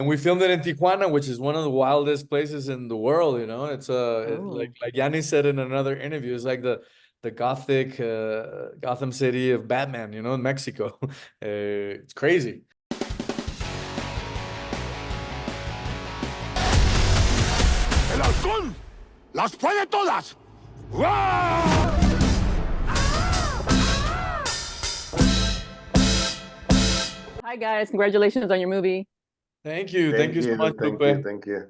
And we filmed it in Tijuana, which is one of the wildest places in the world. It's Oh. like Yanni said in another interview, it's like the gothic Gotham City of Batman. In Mexico. It's crazy. ¡El halcón las puede todas! ¡Guau! Hi guys, congratulations on your movie. Thank you so much, Lupe. Thank you.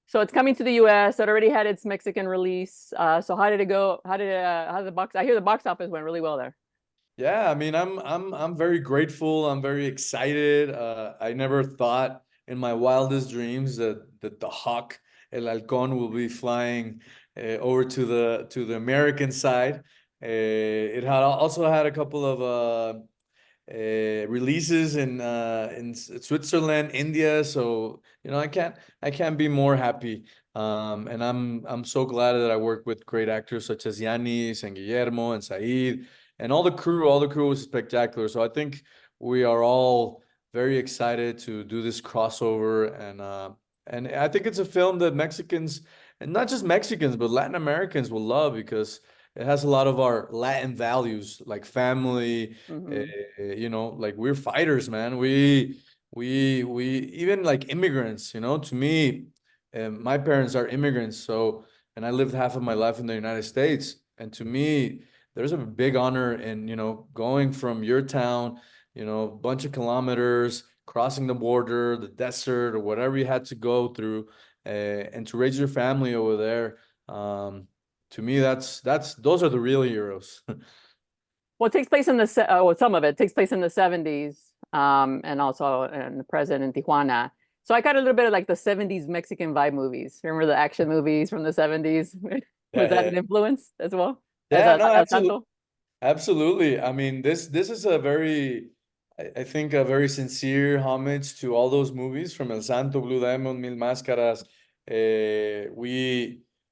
So it's coming to the US. It already had its Mexican release. So how did it go? How did the box? I hear the box office went really well there. Yeah, I mean, I'm very grateful. I'm very excited. I never thought in my wildest dreams that the hawk El Halcón will be flying over to the American side. It had also had a couple of releases in Switzerland, India. So I can't be more happy. And I'm so glad that I work with great actors such as Ianis and Guillermo and Said and all the crew. All the crew was spectacular. So I think we are all very excited to do this crossover, and I think it's a film that Mexicans, and not just Mexicans but Latin Americans, will love because it has a lot of our Latin values like family. Mhm. Like we're fighters, man. We even like immigrants. To me, my parents are immigrants. So, and I lived half of my life in the United States, and to me, there's a big honor in going from your town, bunch of kilometers, crossing the border, the desert, or whatever you had to go through, and to raise your family over there. To me, that's those are the real heroes. Well, it takes place in well, some of it takes place in the 70s, and also in the present in Tijuana. So I got a little bit of like the 70s Mexican vibe movies. Remember the action movies from the 70s? Yeah, Was that yeah, an influence as well as yeah. No, as absolutely. Santo? Absolutely. I mean, this is a very, I think, a very sincere homage to all those movies from El Santo, Blue Demon, Mil Máscaras.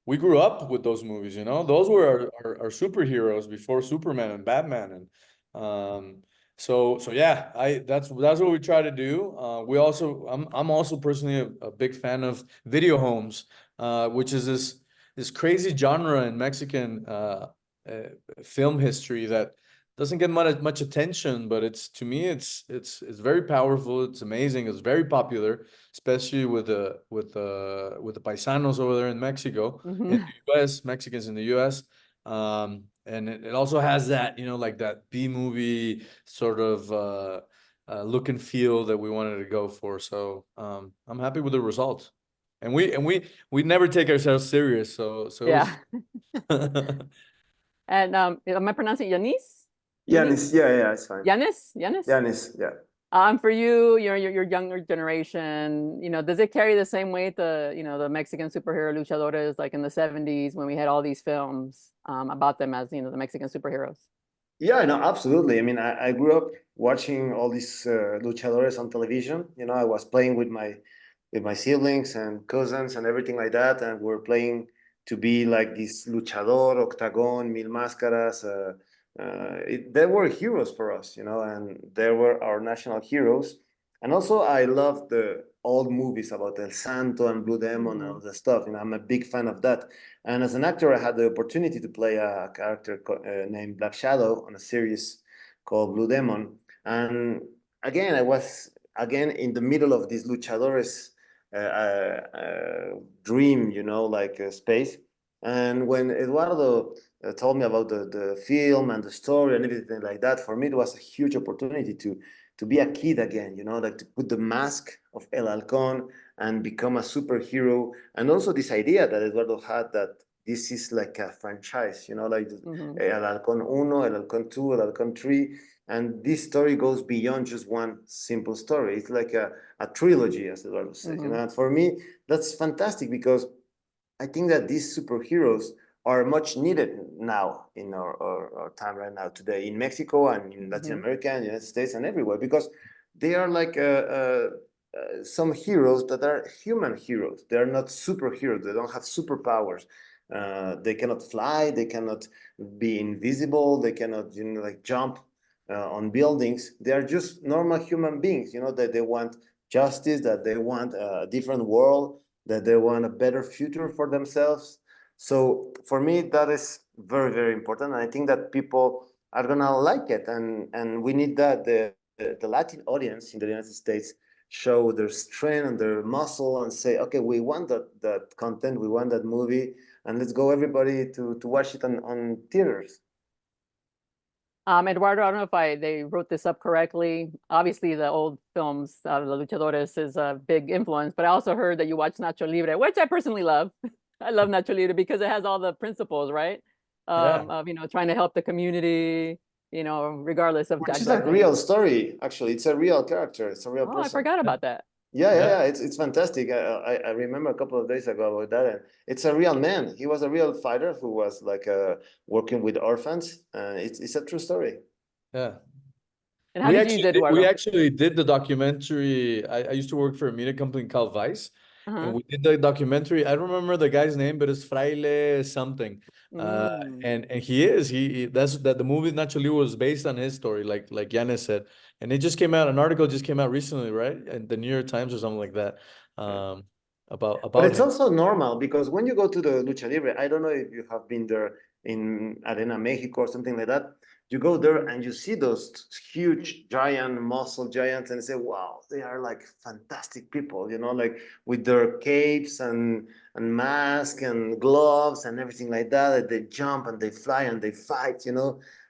We grew up with those movies. Those were our superheroes before Superman and Batman, and so yeah, I that's what we try to do. We also I'm also personally a big fan of video homes, which is this crazy genre in Mexican uh, film history that doesn't get much attention, but it's to me it's very powerful. It's amazing. It's very popular, especially with the paisanos over there in Mexico, in Hmm. the U.S. Mexicans in the U.S. And it also has that like that B movie sort of look and feel that we wanted to go for. So I'm happy with the result, and we never take ourselves serious. So it Yeah. was. And am I pronouncing Yanis? Yanis? Yanis, yeah, it's fine. Yanis? Yanis? Yanis, yeah. For you, your younger generation, does it carry the same weight, the Mexican superhero luchadores like in the 70s when we had all these films about them as, the Mexican superheroes? Yeah, no, absolutely. I mean, I grew up watching all these luchadores on television. I was playing with my siblings and cousins and everything like that, and we're playing to be like this luchador, octagon, mil máscaras. They were heroes for us, and they were our national heroes. And also, I love the old movies about El Santo and Blue Demon and all the stuff. I'm a big fan of that. And as an actor, I had the opportunity to play a character named Black Shadow on a series called Blue Demon. And again, I was again in the middle of this luchadores dream, like space. And when Eduardo told me about the film and the story and everything like that, for me it was a huge opportunity to be a kid again, like to put the mask of El Halcón and become a superhero. And also this idea that Eduardo had that this is like a franchise, like El Halcón Uno, El Halcón Two, El Halcón Three. And this story goes beyond just one simple story. It's like a trilogy, as Eduardo says. And for me, that's fantastic because I think that these superheroes are much needed now in our time right now today in Mexico and in Latin America and United States and everywhere because they are like some heroes that are human heroes. They are not superheroes. They don't have superpowers. They cannot fly. They cannot be invisible. They cannot like jump on buildings. They are just normal human beings. That they want justice, that they want a different world, that they want a better future for themselves. So for me, that is very, very important. And I think that people are gonna like it, and we need that. The Latin audience in the United States show their strength and their muscle and say, okay, we want that content, we want that movie, and let's go everybody to watch it on theaters. Eduardo, I don't know if they wrote this up correctly. Obviously, the old films, the Luchadores is a big influence, but I also heard that you watch Nacho Libre, which I personally love. I love Nacho Libre because it has all the principles, right? Yeah. Of, trying to help the community, regardless of Which is a background. real story, actually. It's a real character. It's a real Oh, I person. forgot about that. Yeah. It's fantastic. I remember a couple of days ago about that. And it's a real man. He was a real fighter who was like working with orphans. It's a true story. Yeah. And how did you use Eduardo? We actually did the documentary. I used to work for a media company called Vice, and we did the documentary. I don't remember the guy's name, but it's Fraile something. And that's that the movie Nacho Libre was based on his story, like Ianis said. And it just came out, an article just came out recently, right? In the New York Times or something like that. About But it's him. also normal because when you go to the Lucha Libre, I don't know if you have been there in Arena Mexico or something like that. You go there and you see those huge giant muscle giants and say, wow, they are like fantastic people, like with their capes and mask and gloves and everything like that. They jump and they fly and they fight,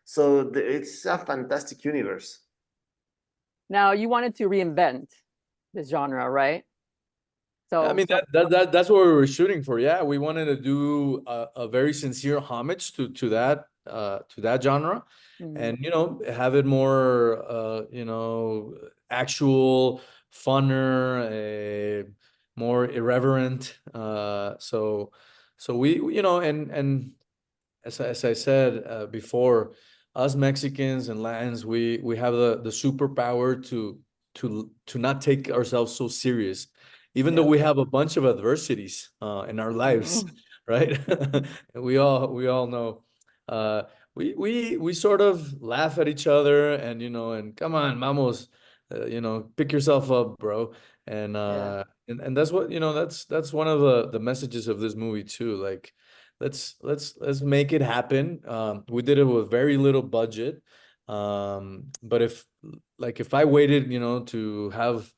So it's a fantastic universe. Now, you wanted to reinvent this genre, right? So I mean that's what we were shooting for. Yeah, we wanted to do a very sincere homage to that genre, and have it more actual, funner, more irreverent. So we and as I said before, us Mexicans and Latins, we have the superpower to not take ourselves so serious, even though we have a bunch of adversities in our lives, right? We all know. We sort of laugh at each other, and come on, vamos, pick yourself up, bro. And that's what that's one of the messages of this movie too. Like, let's make it happen. We did it with very little budget. But if I waited, to have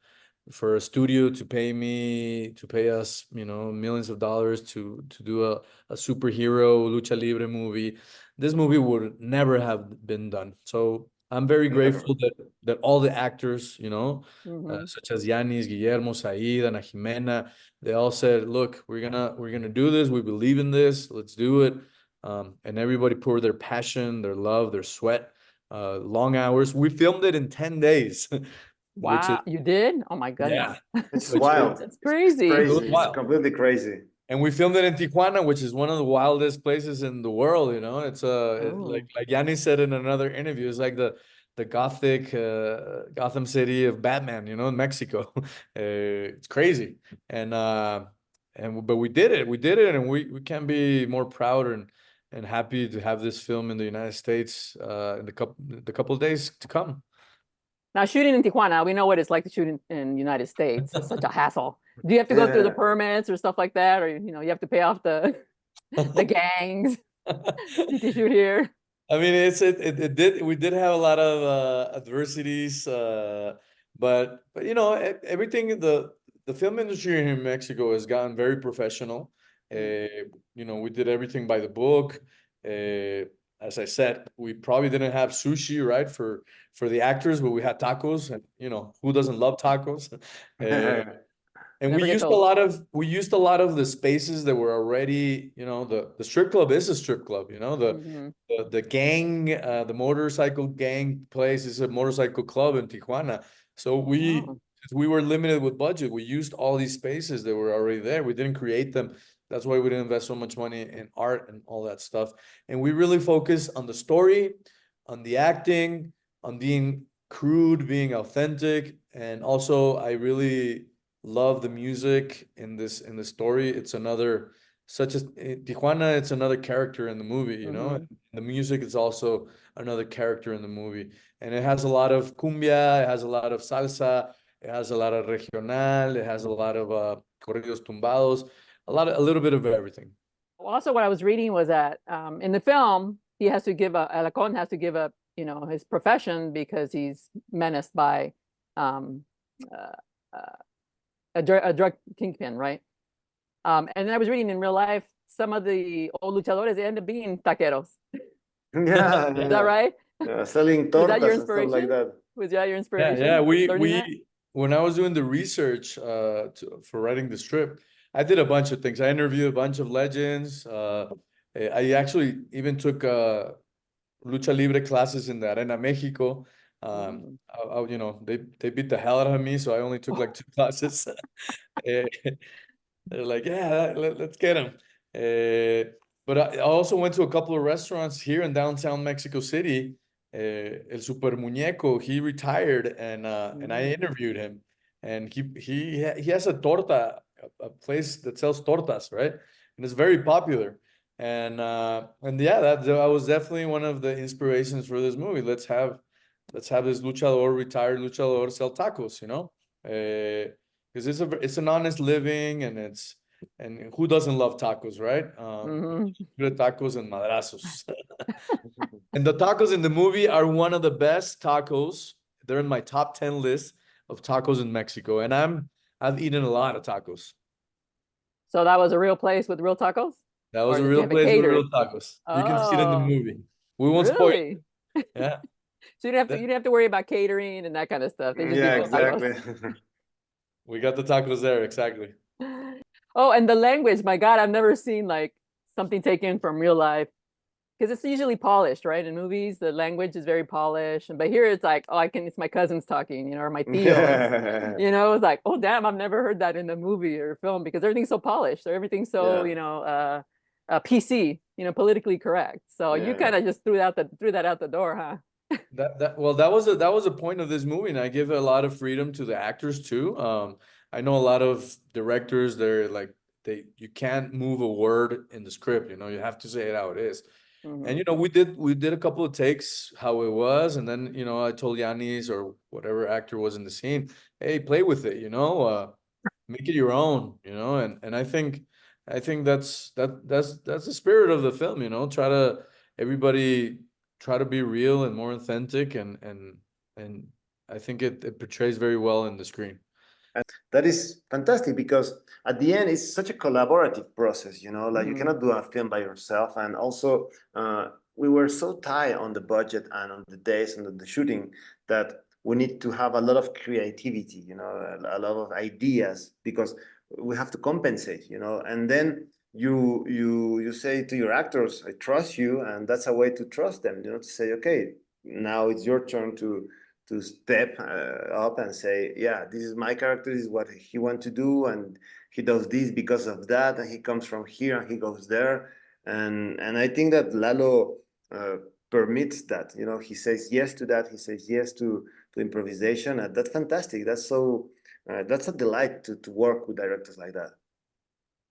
for a studio to pay us, millions of dollars to do a superhero lucha libre movie, this movie would never have been done. So I'm very grateful that all the actors, such as Ianis, Guillermo, Said, Ana Jimena, they all said, "Look, we're gonna do this. We believe in this. Let's do it." And everybody poured their passion, their love, their sweat, long hours. We filmed it in 10 days, which is wow, you did? Oh my goodness. It's Which wild. That's crazy. It was It's wild. completely crazy. And we filmed it in Tijuana, which is one of the wildest places in the world. It's Oh. like Yanni said in another interview, it's like the gothic Gotham City of Batman, in Mexico. It's crazy. But we did it, and we can be more proud and happy to have this film in the United States in the couple of days to come. Now, shooting in Tijuana, we know what it's like to shoot in United States. It's such a hassle. Do you have to go through the permits or stuff like that, or you have to pay off the gangs you can shoot here? I mean, we did have a lot of adversities, but everything, the film industry here in Mexico has gotten very professional. We did everything by the book. As I said, we probably didn't have sushi, right, for the actors, but we had tacos, and who doesn't love tacos? And Never we get used told. a lot of the spaces that were already, the strip club is a strip club, the gang, the motorcycle gang place is a motorcycle club in Tijuana. So since we were limited with budget, we used all these spaces that were already there. We didn't create them. That's why we didn't invest so much money in art and all that stuff. And we really focus on the story, on the acting, on being crude, being authentic. And also, I really love the music in the story. It's another Tijuana, it's another character in the movie, the music is also another character in the movie, and it has a lot of cumbia, it has a lot of salsa, it has a lot of regional, it has a lot of corridos tumbados, a little bit of everything. Also, what I was reading was that in the film, he has to give up, Halcon has to give up, you know, his profession because he's menaced by uh, a drug kingpin, right? And then I was reading in real life, some of the old luchadores, they end up being taqueros. Yeah, Is that right? yeah, selling Was that your tortas and stuff like inspiration? that. Was that your Yeah, inspiration? yeah. Learning that? When I was doing the research for writing the script, I did a bunch of things. I interviewed a bunch of legends. I actually even took lucha libre classes in the Arena Mexico. You know, they beat the hell out of me, so I only took like 2 classes. Eh, They're like, yeah, let's get him. But I also went to a couple of restaurants here in downtown Mexico City. El Super Muñeco, he retired, and I interviewed him, and he has a torta, a place that sells tortas, right? And it's very popular. And yeah, that was definitely one of the inspirations for this movie. Let's have this luchador, retired luchador, sell tacos, you know? Because it's an honest living, and who doesn't love tacos, right? Good tacos and madrazos. And the tacos in the movie are one of the best tacos. They're in my top 10 list of tacos in Mexico, and I've eaten a lot of tacos. So that was a real place with real tacos? That was Or a did you real have it place with catered? real tacos. You can see it in the Oh, movie. We won't spoil it. really? Yeah. So you didn't have to worry about catering and that kind of stuff. They just give Yeah, you the tacos. exactly. We got the tacos there, exactly. Oh, and the language, my God, I've never seen like something taken from real life. Because it's usually polished, right? In movies, the language is very polished. But here it's like, oh, it's my cousins talking, you know, or my tios. You know, it's like, oh, damn, I've never heard that in a movie or film because everything's so polished or everything's so, Yeah. you know, PC, you know, politically correct. So you Yeah. kind of just threw that out the door, huh? Well, that was a point of this movie, and I give a lot of freedom to the actors too. I know a lot of directors, they're like you can't move a word in the script, you know, you have to say it how it is. And you know, we did a couple of takes how it was, and then you know, I told Ianis or whatever actor was in the scene, hey, play with it, you know, make it your own, you know, and I think that's the spirit of the film, you know, everybody try to be real and more authentic, and I think it portrays very well in the screen. That is fantastic because at the end it's such a collaborative process, you know, like you cannot do a film by yourself. And also we were so tight on the budget and on the days and on the shooting that we need to have a lot of creativity, you know, a lot of ideas because we have to compensate, you know. And then you say to your actors, I trust you, and that's a way to trust them, you know, to say, okay, now it's your turn to step up and say, yeah, this is my character, this is what he wants to do, and he does this because of that, and he comes from here and he goes there. And I think that Lalo permits that, you know, he says yes to that, he says yes to improvisation, and that's fantastic. That's so, that's a delight to work with directors like that.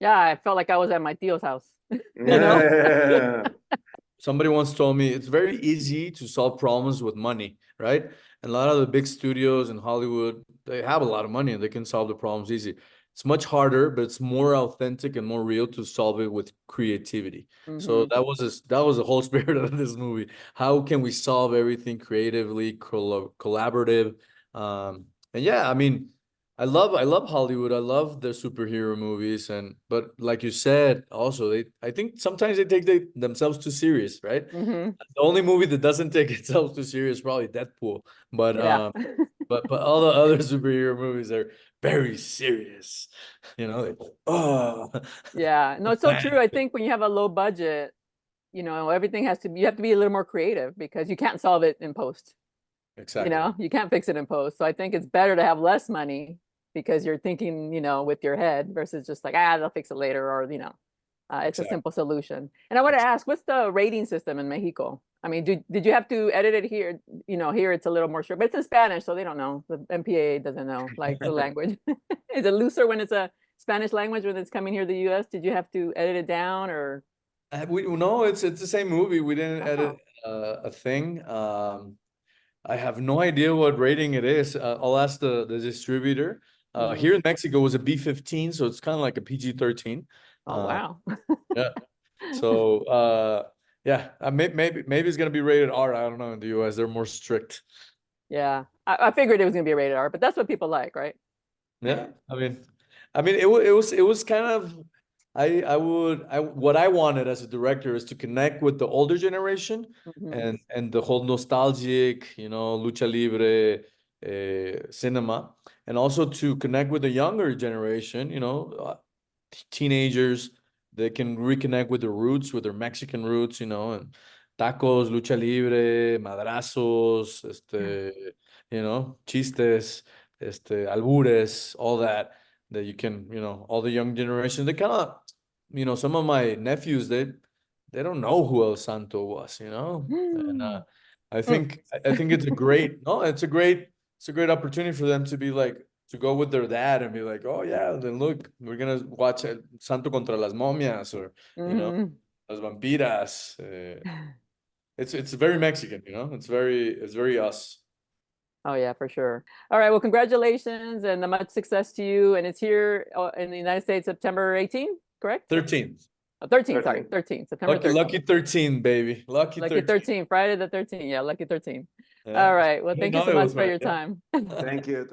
Yeah, I felt like I was at my tio's house. You know? Yeah. Somebody once told me it's very easy to solve problems with money, right? And a lot of the big studios in Hollywood, they have a lot of money and they can solve the problems easy. It's much harder, but it's more authentic and more real to solve it with creativity. So that was the whole spirit of this movie. How can we solve everything creatively, collaborative? And yeah, I mean, I love Hollywood. I love the superhero movies, but like you said, also I think sometimes they take themselves too serious, right? The only movie that doesn't take itself too serious is probably Deadpool, but Yeah. but all the other superhero movies are very serious, you know. Oh, Yeah, no, it's so true. I think when you have a low budget, you know, everything you have to be a little more creative because you can't solve it in post. exactly. You know, you can't fix it in post. So I think it's better to have less money because you're thinking, you know, with your head versus just like, they'll fix it later, or, you know, it's a simple solution. And I want to ask, what's the rating system in Mexico? I mean, did you have to edit it here? You know, here it's a little more strict, but it's in Spanish, so they don't know. The MPAA doesn't know, like, the language. Is it looser when it's a Spanish language when it's coming here to the US? Did you have to edit it down, or? No, it's the same movie. We didn't edit Oh. a thing. I have no idea what rating it is. I'll ask the distributor. Mhm. Here in Mexico it was a B15, so it's kind of like a PG-13. Oh, wow. Yeah. So yeah, maybe it's gonna be rated R. I don't know. In the US, they're more strict. Yeah, I figured it was gonna be rated R, but that's what people like, right? Yeah, I mean, it was kind of, what I wanted as a director is to connect with the older generation Mhm. and the whole nostalgic, lucha libre, cinema, and also to connect with the younger generation, teenagers. They can reconnect with their roots, with their Mexican roots, and tacos, lucha libre, madrazos, chistes, albures, all that you can, all the young generation. They kind of, some of my nephews, they don't know who El Santo was, and Mm. I think it's a great, no, it's a great opportunity for them to be like, to go with their dad and be like, oh yeah, then look, we're gonna watch El Santo contra las momias, or Mhm. las vampiras. It's very Mexican, it's very us. Oh yeah, for sure. All right, well, congratulations and much success to you. And it's here in the United States, September 18th, correct? 13th. Oh, 13, sorry, 13, September 13. Lucky 13, baby. Lucky Lucky 13. 13, Friday the 13th. Yeah, lucky 13. Yeah. All right. Well, I didn't thank you know so it much was for right, your yeah. time. Thank you.